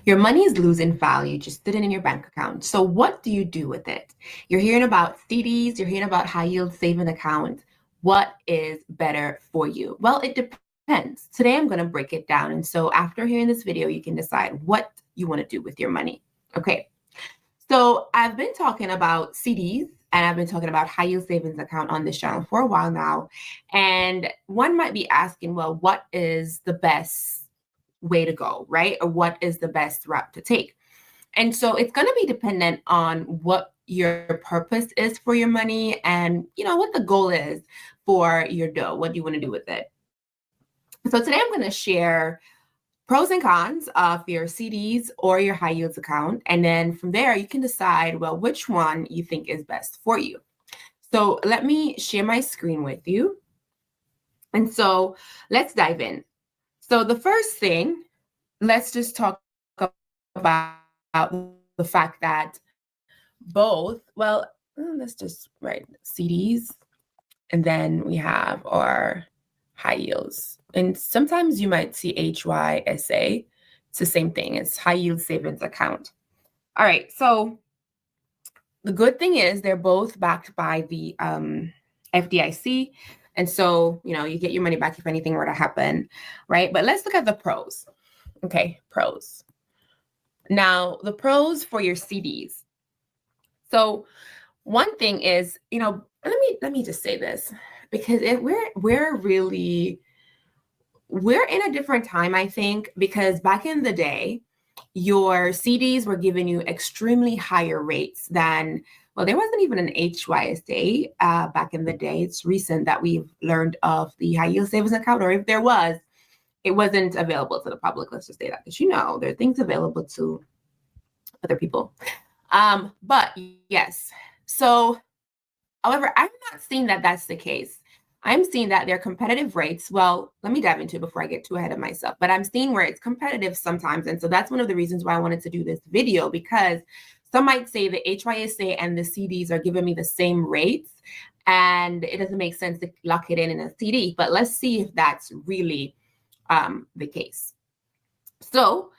Your money is losing value just sitting in your bank account. So what do you do with it? You're hearing about CDs, you're hearing about high yield saving account. What is better for you? Well, it depends. Today I'm going to break it down. And so after hearing this video, you can decide what you want to do with your money. Okay. So I've been talking about CDs and I've been talking about high yield savings account on this channel for a while now. And one might be asking, well, what is the best way to go, right? Or what is the best route to take? And so it's going to be dependent on what your purpose is for your money and, what the goal is for your dough. What do you want to do with it? So today I'm going to share pros and cons of your CDs or your high yields account. And then from there, you can decide, well, which one you think is best for you. So let me share my screen with you. And so let's dive in. So the first thing, let's just talk about the fact that both, well, let's just write CDs, and then we have our high yields. And sometimes you might see HYSA. It's the same thing. It's high yield savings account. All right. So the good thing is they're both backed by the FDIC. And so, you get your money back if anything were to happen, right? But let's look at the pros. Okay, pros. Now, the pros for your CDs. So one thing is, let me just say this, because we're in a different time, I think, because back in the day, your CDs were giving you extremely higher rates than, well, there wasn't even an HYSA back in the day. It's recent that we've learned of the high yield savings account, or if there was, it wasn't available to the public. Let's just say that, because there are things available to other people. But yes, so however, I'm not seeing that that's the case. I'm seeing that they're competitive rates. Well, let me dive into it before I get too ahead of myself. But I'm seeing where it's competitive sometimes. And so that's one of the reasons why I wanted to do this video, because some might say the HYSA and the CDs are giving me the same rates, and it doesn't make sense to lock it in a CD. But let's see if that's really the case. So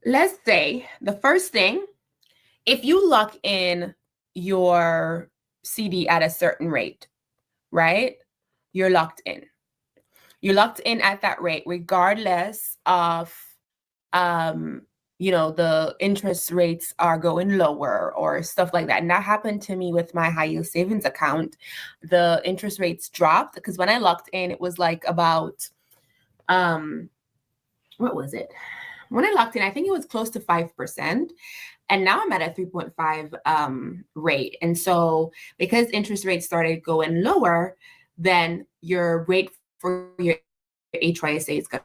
let's say the first thing, if you lock in your CD at a certain rate, right? You're locked in. You're locked in at that rate, regardless of, the interest rates are going lower or stuff like that. And that happened to me with my high yield savings account. The interest rates dropped because when I locked in, it was like about, what was it? When I locked in, I think it was close to 5%. And now I'm at a 3.5 rate. And so because interest rates started going lower, then your rate for your HYSA is going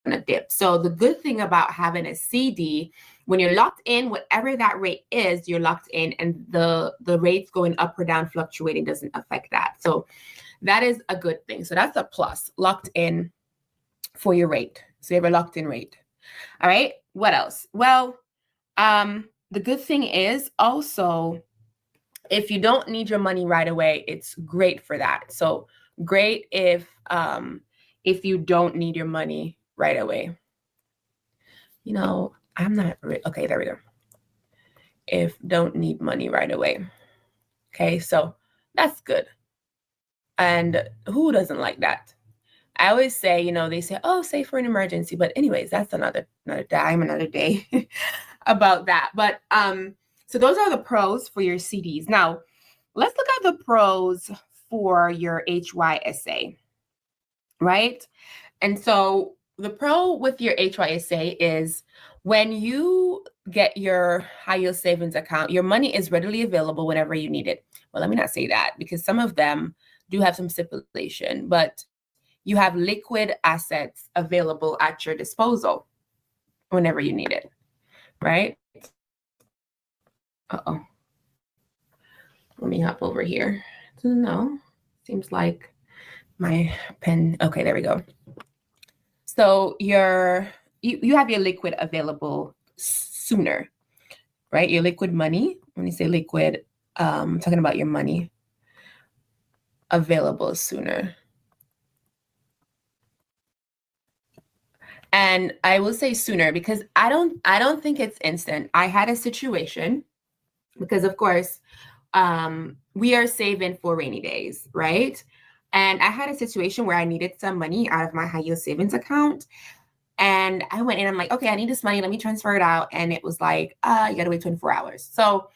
to dip. So the good thing about having a CD, when you're locked in, whatever that rate is, you're locked in, and the rates going up or down, fluctuating, doesn't affect that. So that is a good thing. So that's a plus, locked in for your rate. So you have a locked in rate. All right. What else? Well, the good thing is also, if you don't need your money right away, it's great for that. So great if you don't need your money right away. I'm not, okay, there we go. If don't need money right away. Okay, so that's good. And who doesn't like that? I always say, they say, oh, save for an emergency. But anyways, that's another day about that. But so those are the pros for your CDs. Now, let's look at the pros for your HYSA, right? And so the pro with your HYSA is when you get your high yield savings account, your money is readily available whenever you need it. Well, let me not say that, because some of them do have some stipulation, but you have liquid assets available at your disposal whenever you need it, right? Uh-oh. Let me hop over here. No, seems like my pen. Okay, there we go. So you have your liquid available sooner, right? Your liquid money. When you say liquid, I'm talking about your money available sooner. And I will say sooner because I don't think it's instant. I had a situation because of course we are saving for rainy days, right? And I had a situation where I needed some money out of my high yield savings account. And I went in, I'm like, okay, I need this money. Let me transfer it out. And it was like, you got to wait 24 hours. So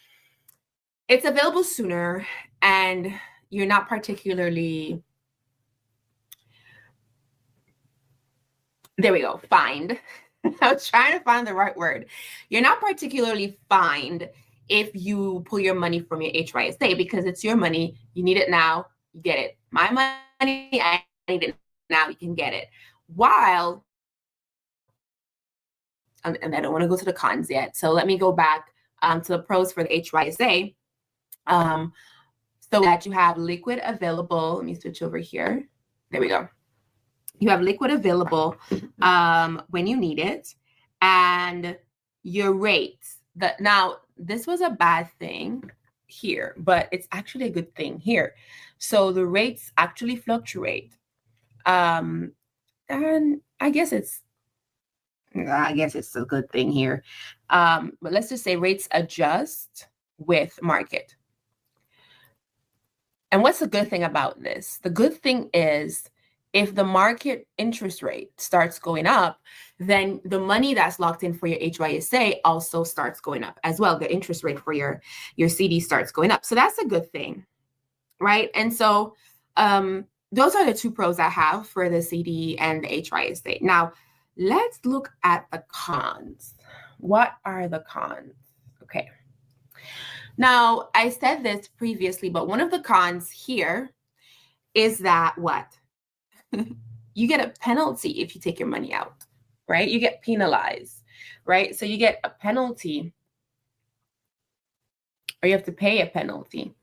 it's available sooner and you're not particularly, there we go, fined. I was trying to find the right word. You're not particularly fined if you pull your money from your HYSA because it's your money. You need it now, you get it. My money, I need it now, you can get it. While, and I don't want to go to the cons yet. So let me go back to the pros for the HYSA. So that you have liquid available. Let me switch over here. There we go. You have liquid available when you need it, and your rates. Now, this was a bad thing here, but it's actually a good thing here. So the rates actually fluctuate, and I guess it's a good thing here. But let's just say rates adjust with market. And what's the good thing about this? The good thing is if the market interest rate starts going up, then the money that's locked in for your HYSA also starts going up as well. The interest rate for your CD starts going up. So that's a good thing, right? And so those are the two pros I have for the CD and the HYSA. Now, let's look at the cons. What are the cons? Okay. Now, I said this previously, but one of the cons here is that what? You get a penalty if you take your money out, right? You get penalized, right? So you get a penalty or you have to pay a penalty,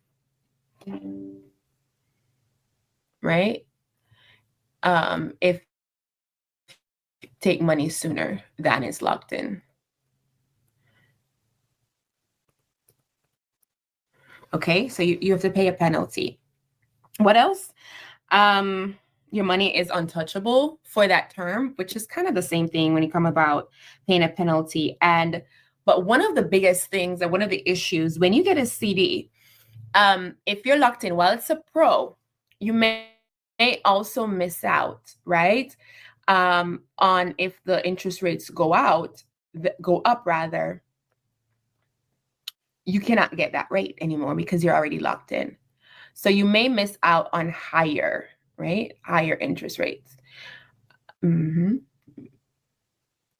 right? If you take money sooner than is locked in. Okay, so you have to pay a penalty. What else? Your money is untouchable for that term, which is kind of the same thing when you come about paying a penalty. But one of the biggest things and one of the issues when you get a CD, if you're locked in, while it's a pro, you may also miss out, right? On if the interest rates go up rather, you cannot get that rate anymore because you're already locked in. So you may miss out on higher interest rates.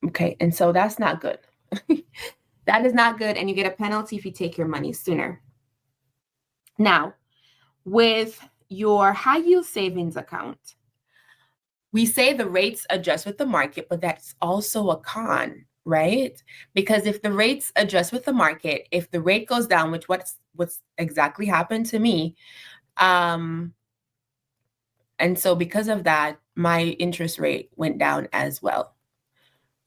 Okay, and so that's not good. That is not good, and you get a penalty if you take your money sooner. Now, with your high yield savings account, we say the rates adjust with the market, but that's also a con, right? Because if the rates adjust with the market, if the rate goes down, which what's exactly happened to me, and so because of that, my interest rate went down as well.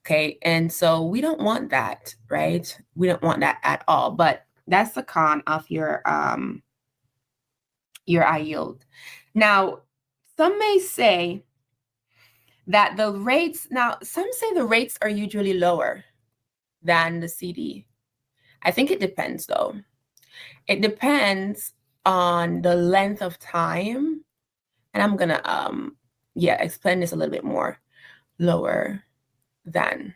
Okay, and so we don't want that, right? We don't want that at all. But that's the con of your high yield. Now, some may say that the rates, some say the rates are usually lower than the CD. I think it depends though. It depends on the length of time. And I'm gonna explain this a little bit more. Lower than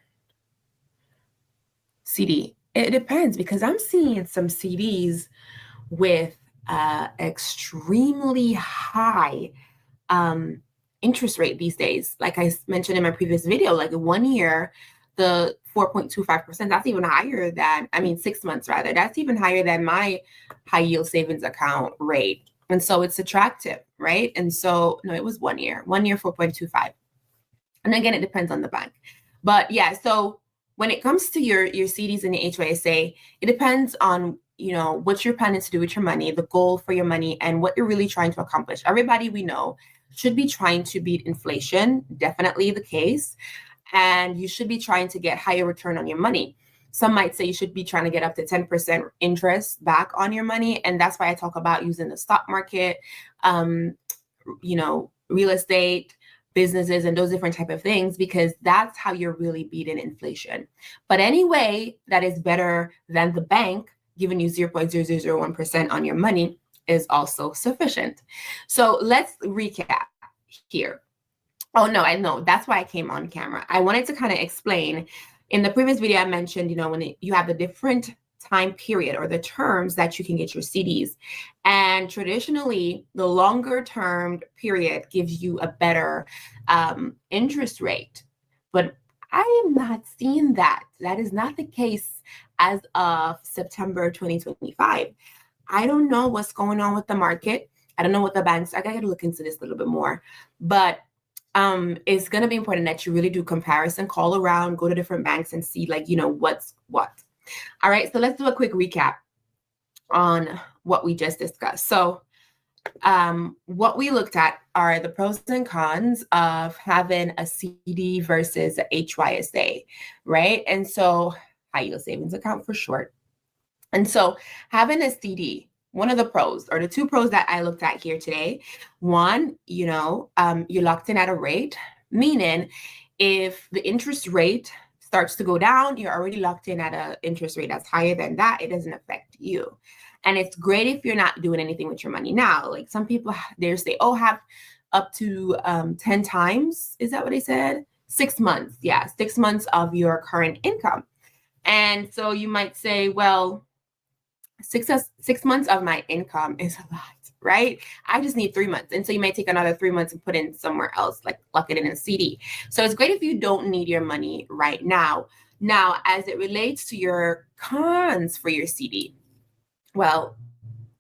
CD. It depends because I'm seeing some CDs with extremely high interest rate these days. Like I mentioned in my previous video, like 1 year, the 4.25%, that's even higher than, 6 months rather, that's even higher than my high yield savings account rate. And so it's attractive, right? And so, no, it was 1 year, 4.25. And again, it depends on the bank. But yeah, so when it comes to your CDs and the HYSA, it depends on, what you're planning to do with your money, the goal for your money, and what you're really trying to accomplish. Everybody we know should be trying to beat inflation, definitely the case. And you should be trying to get higher return on your money. Some might say you should be trying to get up to 10% interest back on your money. And that's why I talk about using the stock market, real estate, businesses and those different type of things, because that's how you're really beating inflation. But anyway, that is better than the bank giving you 0.0001% on your money is also sufficient. So let's recap here. Oh, no, I know. That's why I came on camera. I wanted to kind of explain. In the previous video, I mentioned, when you have the different time period or the terms that you can get your CDs. And traditionally, the longer term period gives you a better interest rate. But I am not seeing that. That is not the case as of September 2025. I don't know what's going on with the market. I don't know what the banks, I got to look into this a little bit more. But it's going to be important that you really do comparison, call around, go to different banks and see what's what. All right, so let's do a quick recap on what we just discussed. So what we looked at are the pros and cons of having a CD versus a HYSA, right? And so high yield savings account for short. And so having a CD, one of the pros, or the two pros that I looked at here today, one, you're locked in at a rate, meaning if the interest rate starts to go down, you're already locked in at an interest rate that's higher than that. It doesn't affect you. And it's great if you're not doing anything with your money now. Like some people, they say, oh, have up to 10 times. Is that what they said? 6 months. Yeah, 6 months of your current income. And so you might say, well, 6 months of my income is a lot, right? I just need 3 months. And so you may take another 3 months and put in somewhere else, like lock it in a CD. So it's great if you don't need your money right now. Now, as it relates to your cons for your CD, well,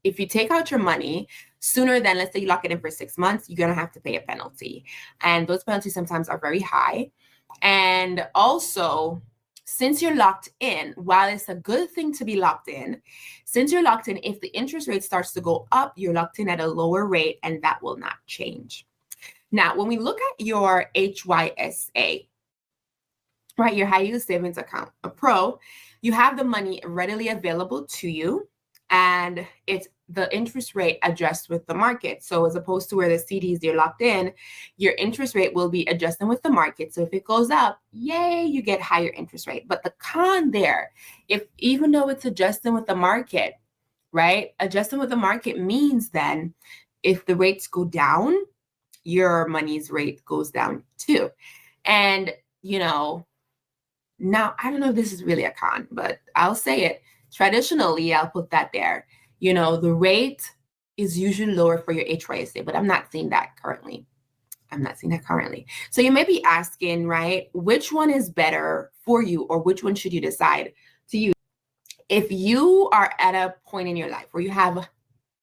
if you take out your money sooner than, let's say you lock it in for 6 months, you're going to have to pay a penalty. And those penalties sometimes are very high. And also, since you're locked in, while it's a good thing to be locked in, since you're locked in, if the interest rate starts to go up, you're locked in at a lower rate, and that will not change. Now, when we look at your HYSA, right, your high yield savings account, a pro, you have the money readily available to you, and it's the interest rate adjusts with the market. So as opposed to where the CDs, you're locked in, your interest rate will be adjusting with the market. So if it goes up, yay, you get higher interest rate. But the con there, even though it's adjusting with the market, right? Adjusting with the market means then if the rates go down, your money's rate goes down too. And, now I don't know if this is really a con, but I'll say it. Traditionally, I'll put that there. The rate is usually lower for your HYSA, but I'm not seeing that currently. So you may be asking, right, which one is better for you, or which one should you decide to use? If you are at a point in your life where you have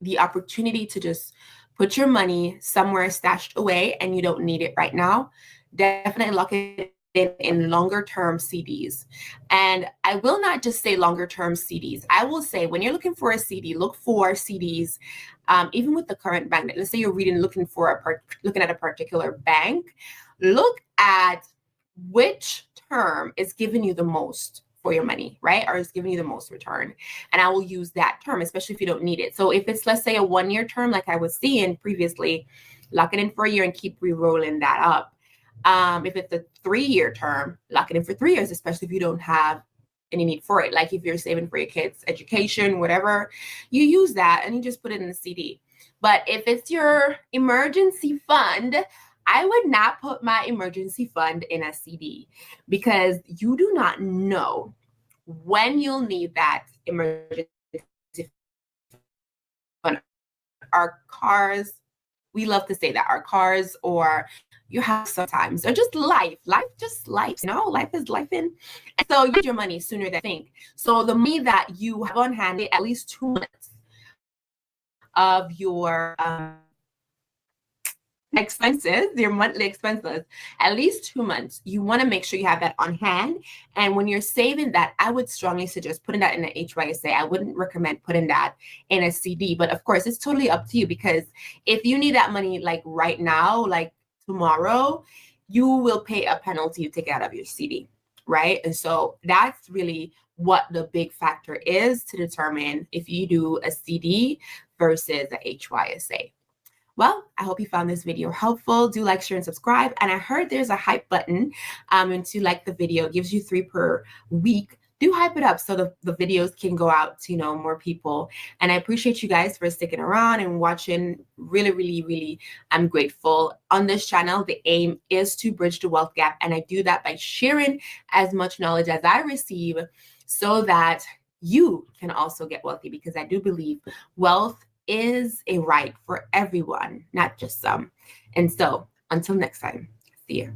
the opportunity to just put your money somewhere stashed away and you don't need it right now, definitely lock it in longer term CDs. And I will not just say longer term CDs. I will say when you're looking for a CD, look for CDs, even with the current bank. Let's say you're looking at a particular bank, look at which term is giving you the most for your money, right? Or is giving you the most return. And I will use that term, especially if you don't need it. So if it's, let's say, a 1 year term, like I was seeing previously, lock it in for a year and keep re-rolling that up. If it's a 3 year term, lock it in for 3 years, especially if you don't have any need for it. Like if you're saving for your kids' education, whatever, you use that and you just put it in a CD. But if it's your emergency fund, I would not put my emergency fund in a CD, because you do not know when you'll need that emergency fund. Our cars, we love to say that, our cars or your house sometimes, or just life, life is life. And so you get your money sooner than you think. So the money that you have on hand, at least 2 months of your expenses, your monthly expenses, at least 2 months, you want to make sure you have that on hand. And when you're saving that, I would strongly suggest putting that in an HYSA. I wouldn't recommend putting that in a CD, but of course it's totally up to you, because if you need that money like right now, like tomorrow, you will pay a penalty to take it out of your CD, right? And so that's really what the big factor is to determine if you do a CD versus a HYSA. Well, I hope you found this video helpful. Do like, share, and subscribe. And I heard there's a hype button, and to like the video, it gives you 3 per week. Do hype it up so the videos can go out to, more people. And I appreciate you guys for sticking around and watching. Really, really, really, I'm grateful. On this channel, the aim is to bridge the wealth gap. And I do that by sharing as much knowledge as I receive so that you can also get wealthy, because I do believe wealth is a right for everyone, not just some. And so until next time, see you.